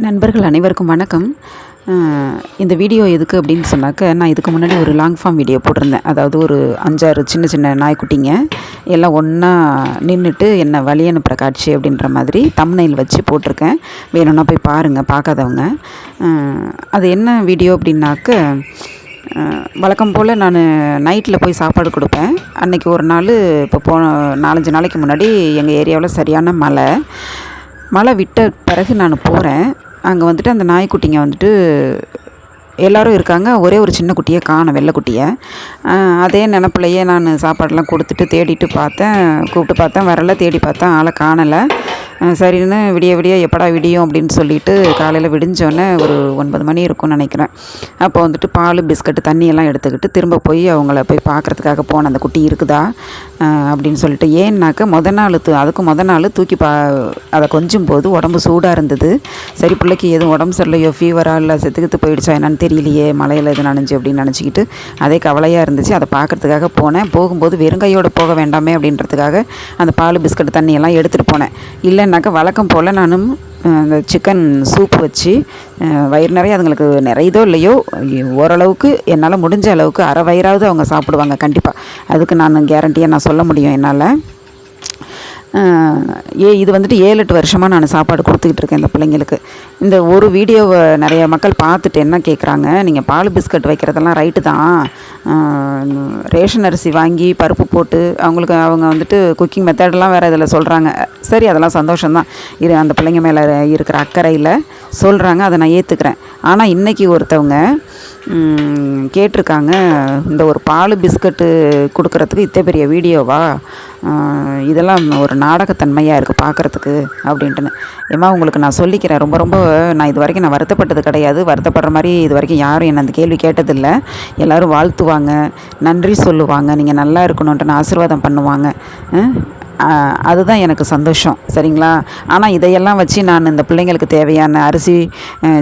நண்பர்கள் அனைவருக்கும் வணக்கம். இந்த வீடியோ எதுக்கு அப்படின்னு சொன்னாக்க, நான் இதுக்கு முன்னாடி ஒரு லாங் ஃபார்ம் வீடியோ போட்டிருந்தேன். அதாவது ஒரு 5-6 சின்ன சின்ன நாய்க்குட்டிங்க எல்லாம் ஒன்றா நின்றுட்டு என்னை வழி அனுப்புகிற காட்சி அப்படின்ற மாதிரி தம்ப்நெயில் வச்சு போட்டிருக்கேன். வேணும்னா போய் பாருங்கள், பார்க்காதவங்க. அது என்ன வீடியோ அப்படின்னாக்க, வழக்கம் போல் நான் நைட்டில் போய் சாப்பாடு கொடுப்பேன். அன்றைக்கி ஒரு நாள் இப்போ 4-5 நாளைக்கு முன்னாடி எங்கள் ஏரியாவில் சரியான மழை விட்ட பிறகு நான் போகிறேன். அங்கே வந்துட்டு அந்த நாய்க்குட்டிங்க வந்துட்டு எல்லோரும் இருக்காங்க. ஒரே ஒரு சின்ன குட்டியை காணோம், வெள்ளைக்குட்டியை. அதே நினப்பிலையே நான் சாப்பாடெல்லாம் கொடுத்துட்டு தேடிட்டு பார்த்தேன், கூப்பிட்டு பார்த்தேன், வரல. தேடி பார்த்தேன், ஆளை காணலை. சரின்னு விடிய எப்படா விடியும் அப்படின்னு சொல்லிட்டு காலையில் விடிஞ்சோடனே ஒரு 9 மணி இருக்கும்னு நினைக்கிறேன். அப்போ வந்துட்டு பால், பிஸ்கட்டு, தண்ணியெல்லாம் எடுத்துக்கிட்டு திரும்ப போய் அவங்கள போய் பார்க்குறதுக்காக போனேன், அந்த குட்டி இருக்குதா அப்படின்னு சொல்லிட்டு. ஏன்னாக்க அதுக்கு மொதல் நாள் தூக்கி அதை கொஞ்சம் போது உடம்பு சூடாக இருந்தது. சரி, பிள்ளைக்கு எதுவும் உடம்பு சரியில்லையோ, ஃபீவரா இல்லை செத்துக்கிட்டு போயிடுச்சா என்னன்னு தெரியலையே, மழையில் எது நனைஞ்சு அப்படின்னு நினச்சிக்கிட்டு அதே கவலையாக இருந்துச்சு. அதை பார்க்குறதுக்காக போனேன். போகும்போது வெறுங்கையோடு போக வேண்டாமே அப்படின்றதுக்காக அந்த பால், பிஸ்கட்டு, தண்ணியெல்லாம் எடுத்துகிட்டு போனேன். இல்லைன்னாக்கா வழக்கம் போல் நானும் அந்த சிக்கன் சூப் வச்சு வயிறு நிறைய, அதுங்களுக்கு நிறையதோ இல்லையோ ஓரளவுக்கு என்னால் முடிஞ்ச அளவுக்கு அரை வயிறாவது அவங்க சாப்பிடுவாங்க கண்டிப்பாக. அதுக்கு நான் கேரண்டியாக நான் சொல்ல முடியும் என்னால். இது வந்துட்டு 7-8 வருஷமாக நான் சாப்பாடு கொடுத்துக்கிட்டு இருக்கேன் இந்த பிள்ளைங்களுக்கு. இந்த ஒரு வீடியோவை நிறைய மக்கள் பார்த்துட்டு என்ன கேட்குறாங்க, நீங்கள் பால் பிஸ்கட் வைக்கிறதெல்லாம் ரைட்டு தான், ரேஷன் அரிசி வாங்கி பருப்பு போட்டு அவங்க வந்துட்டு குக்கிங் மெத்தடெலாம் வேறு இதில் சொல்கிறாங்க. சரி, அதெல்லாம் சந்தோஷம்தான். அந்த பிள்ளைங்க மேலே இருக்கிற அக்கறையில் சொல்கிறாங்க, அதை நான் ஏற்றுக்கிறேன். ஆனால் இன்றைக்கி ஒருத்தவங்க கேட்டிருக்காங்க, இந்த ஒரு பால் பிஸ்கட்டு கொடுக்குறதுக்கு இத்தனை பெரிய வீடியோவா, இதெல்லாம் ஒரு நாடகத்தன்மையாக இருக்குது பார்க்குறதுக்கு அப்படின்ட்டுன்னு. ஏம்மா, உங்களுக்கு நான் சொல்லிக்கிறேன், ரொம்ப ரொம்ப நான் இது வரைக்கும் வருத்தப்பட்டது கிடையாது. வருத்தப்படுற மாதிரி இது வரைக்கும் யாரும் என்னை அந்த கேள்வி கேட்டதில்லை. எல்லோரும் வாழ்த்துவாங்க, நன்றி சொல்லுவாங்க, நீங்கள் நல்லா இருக்கணுன்ட்டு ஆசீர்வாதம் பண்ணுவாங்க. அதுதான் எனக்கு சந்தோஷம், சரிங்களா? ஆனால் இதையெல்லாம் வச்சு நான் இந்த பிள்ளைங்களுக்கு தேவையான அரிசி,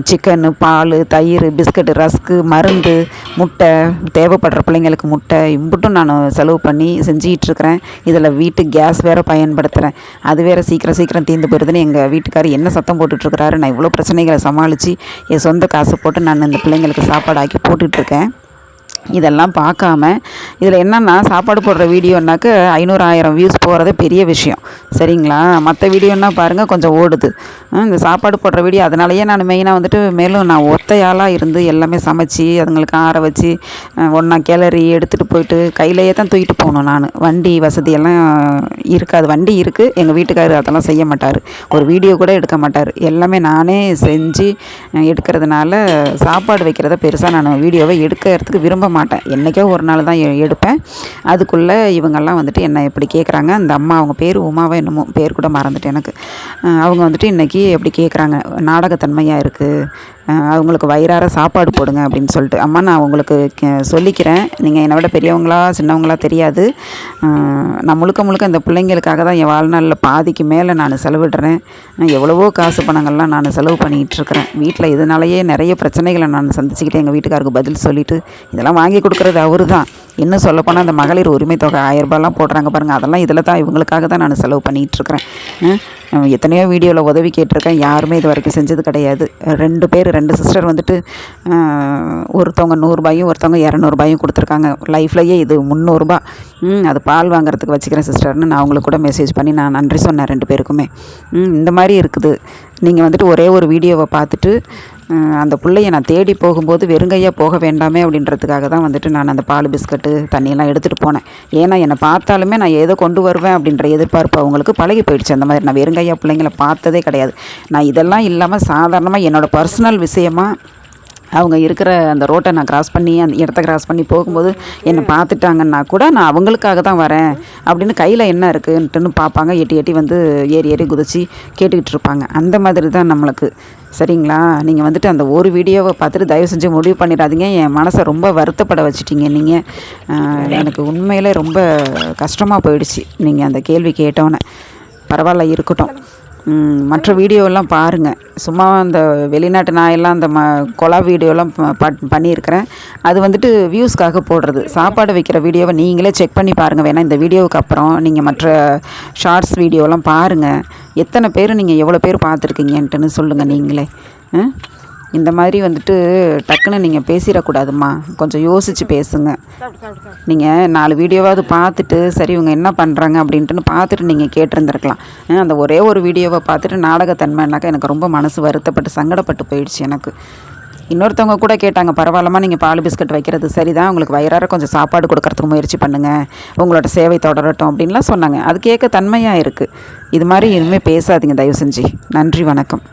சிக்கனு, பால், தயிர், பிஸ்கட்டு, ரஸ்க்கு, மருந்து, முட்டை, தேவைப்படுற பிள்ளைங்களுக்கு முட்டை இம்புட்டும் நான் செலவு பண்ணி செஞ்சிகிட்ருக்கிறேன். இதில் வீட்டு கேஸ் வேறு பயன்படுத்துகிறேன். அது வேறு சீக்கிரம் தீர்ந்து போயிடுதுன்னு எங்கள் வீட்டுக்காரர் என்ன சத்தம் போட்டுட்ருக்கிறாரு. நான் இவ்வளோ பிரச்சனைகளை சமாளித்து என் சொந்த காசு போட்டு நான் இந்த பிள்ளைங்களுக்கு சாப்பாடு ஆக்கி போட்டுட்ருக்கேன். இதெல்லாம் பார்க்காம இதில் என்னென்னா, சாப்பாடு போடுற வீடியோன்னாக்க 500-1000 வியூஸ் போகிறதே பெரிய விஷயம், சரிங்களா? மற்ற வீடியோன்னா பாருங்கள் கொஞ்சம் ஓடுது. இந்த சாப்பாடு போடுற வீடியோ, அதனாலேயே நான் மெயினாக வந்துட்டு மேலும் நான் ஒத்தையாளாக இருந்து எல்லாமே சமைச்சி அதுங்களுக்கு ஆற வச்சு ஒன்றா கிளறி எடுத்துகிட்டு போயிட்டு கையிலையே தான் தூக்கிட்டு போகணும். நான் வண்டி வசதியெல்லாம் இருக்காது. வண்டி இருக்குது, எங்கள் வீட்டுக்காரர் அதெல்லாம் செய்ய மாட்டார், ஒரு வீடியோ கூட எடுக்க மாட்டார். எல்லாமே நானே செஞ்சு எடுக்கிறதுனால சாப்பாடு வைக்கிறத பெருசாக நான் வீடியோவை எடுக்கிறதுக்கு விரும்ப மாட்டேன். என்றைக்கோ ஒரு நாள் தான் எடுப்பேன். அதுக்குள்ளே இவங்கெல்லாம் வந்துட்டு என்ன எப்படி கேட்குறாங்க. அந்த அம்மா, அவங்க பேர் உமாவா என்னமோ, பேர் கூட மறந்துட்டு எனக்கு. அவங்க வந்துட்டு இன்றைக்கி எப்படி கேட்குறாங்க, நாடகத்தன்மையாக இருக்குது, அவங்களுக்கு வயிறார சாப்பாடு போடுங்க அப்படின்னு சொல்லிட்டு. அம்மா, நான் உங்களுக்கு சொல்லிக்கிறேன், நீங்கள் என்னை விட பெரியவங்களா சின்னவங்களா தெரியாது. நான் முழுக்க இந்த பிள்ளைங்களுக்காக தான் என் வாழ்நாளில் பாதிக்கு மேலே நான் செலவிடுறேன். எவ்வளவோ காசு பணங்கள்லாம் நான் செலவு பண்ணிகிட்ருக்கிறேன். வீட்டில் இதனாலேயே நிறைய பிரச்சனைகளை நான் சந்திச்சுக்கிட்டு எங்கள் வீட்டுக்காருக்கு பதில் சொல்லிவிட்டு இதெல்லாம் வாங்கி கொடுக்குறது அவரு தான். இன்னும் சொல்லப்போனால் அந்த மகளிர் உரிமை தொகை 1000 ரூபாய்லாம் போடுறாங்க பாருங்கள், அதெல்லாம் இதில் தான் இவங்களுக்காக தான் நான் செலவு பண்ணிகிட்ருக்கிறேன். எத்தனையோ வீடியோவில் உதவி கேட்டிருக்கேன், யாருமே இது வரைக்கும் செஞ்சது கிடையாது. 2 சிஸ்டர் வந்துட்டு ஒருத்தவங்க 100 ரூபாயும் ஒருத்தவங்க 200 ரூபாயும் கொடுத்துருக்காங்க. லைஃப்லையே இது 300 ரூபா. அது பால் வாங்குறதுக்கு வச்சுக்கிறேன் சிஸ்டர்னு நான் அவங்களுக்கு கூட மெசேஜ் பண்ணி நான் நன்றி சொன்னேன் 2 பேருக்குமே. இந்த மாதிரி இருக்குது. நீங்கள் வந்துட்டு ஒரே ஒரு வீடியோவை பார்த்துட்டு அந்த பிள்ளைய நான் தேடி போகும்போது வெறுங்கையாக போக வேண்டாமே அப்படின்றதுக்காக தான் வந்துட்டு நான் அந்த பால், பிஸ்கட்டு, தண்ணியெல்லாம் எடுத்துகிட்டு போனேன். ஏன்னா என்னை பார்த்தாலுமே நான் ஏதோ கொண்டு வருவேன் அப்படின்ற எதிர்பார்ப்பு அவங்களுக்கு பழகி போயிடுச்சு. அந்த மாதிரி நான் வெறுங்கையாக பிள்ளைங்களை பார்த்ததே கிடையாது. நான் இதெல்லாம் இல்லாமல் சாதாரணமாக என்னோடய பர்சனல் விஷயமாக அவங்க இருக்கிற அந்த ரோட்டை நான் கிராஸ் பண்ணி அந்த இடத்த கிராஸ் பண்ணி போகும்போது என்னை பார்த்துட்டாங்கன்னா கூட நான் அவங்களுக்காக தான் வரேன் அப்படின்னு கையில் என்ன இருக்குன்ட்டுன்னு பார்ப்பாங்க. எட்டி வந்து ஏறி குதிச்சு கேட்டுக்கிட்டு இருப்பாங்க. அந்த மாதிரி தான் நம்மளுக்கு, சரிங்களா? நீங்கள் வந்துட்டு அந்த ஒரு வீடியோவை பார்த்துட்டு தயவு செஞ்சு முடிவு பண்ணிடாதீங்க. என் மனசை ரொம்ப வருத்தப்பட வச்சுட்டீங்க நீங்கள். எனக்கு உண்மையிலே ரொம்ப கஷ்டமாக போயிடுச்சு நீங்கள் அந்த கேள்வி கேட்டோன்னே. பரவாயில்ல, இருக்கட்டும். மற்ற வீடியோலாம் பாருங்கள். சும்மா அந்த வெளிநாட்டு நாயெல்லாம் அந்த கொலா வீடியோலாம் பண்ணியிருக்கிறேன். அது வந்துட்டு வியூஸ்க்காக போடுறது. சாப்பாடு வைக்கிற வீடியோவை நீங்களே செக் பண்ணி பாருங்கள். வேணால் இந்த வீடியோவுக்கு அப்புறம் நீங்கள் மற்ற ஷார்ட்ஸ் வீடியோலாம் பாருங்கள். எத்தனை பேர் நீங்கள் எவ்வளோ பேர் பார்த்துருக்கீங்கன்ட்டுன்னு சொல்லுங்கள் நீங்களே. இந்த மாதிரி வந்துட்டு டக்குன்னு நீங்கள் பேசிடக்கூடாதும்மா, கொஞ்சம் யோசித்து பேசுங்க. நீங்கள் 4 வீடியோவாவது பார்த்துட்டு சரி இவங்க என்ன பண்ணுறாங்க அப்படின்ட்டுன்னு பார்த்துட்டு நீங்கள் கேட்டிருந்துருக்கலாம். அந்த ஒரே ஒரு வீடியோவை பார்த்துட்டு நாடகத்தன்மைனாக்கா எனக்கு ரொம்ப மனசு வருத்தப்பட்டு சங்கடப்பட்டு போயிடுச்சு எனக்கு. இன்னொருத்தவங்க கூட கேட்டாங்க, பரவாயில்லமா நீங்கள் பால் பிஸ்கட் வைக்கிறது சரிதான், உங்களுக்கு வயிறார கொஞ்சம் சாப்பாடு கொடுக்கறதுக்கு முயற்சி பண்ணுங்கள், உங்களோட சேவை தொடரட்டும் அப்படின்லாம் சொன்னாங்க. அது கேட்க தன்மையாக இருக்குது. இது மாதிரி இனிமேல் பேசாதீங்க தயவு செஞ்சு. நன்றி, வணக்கம்.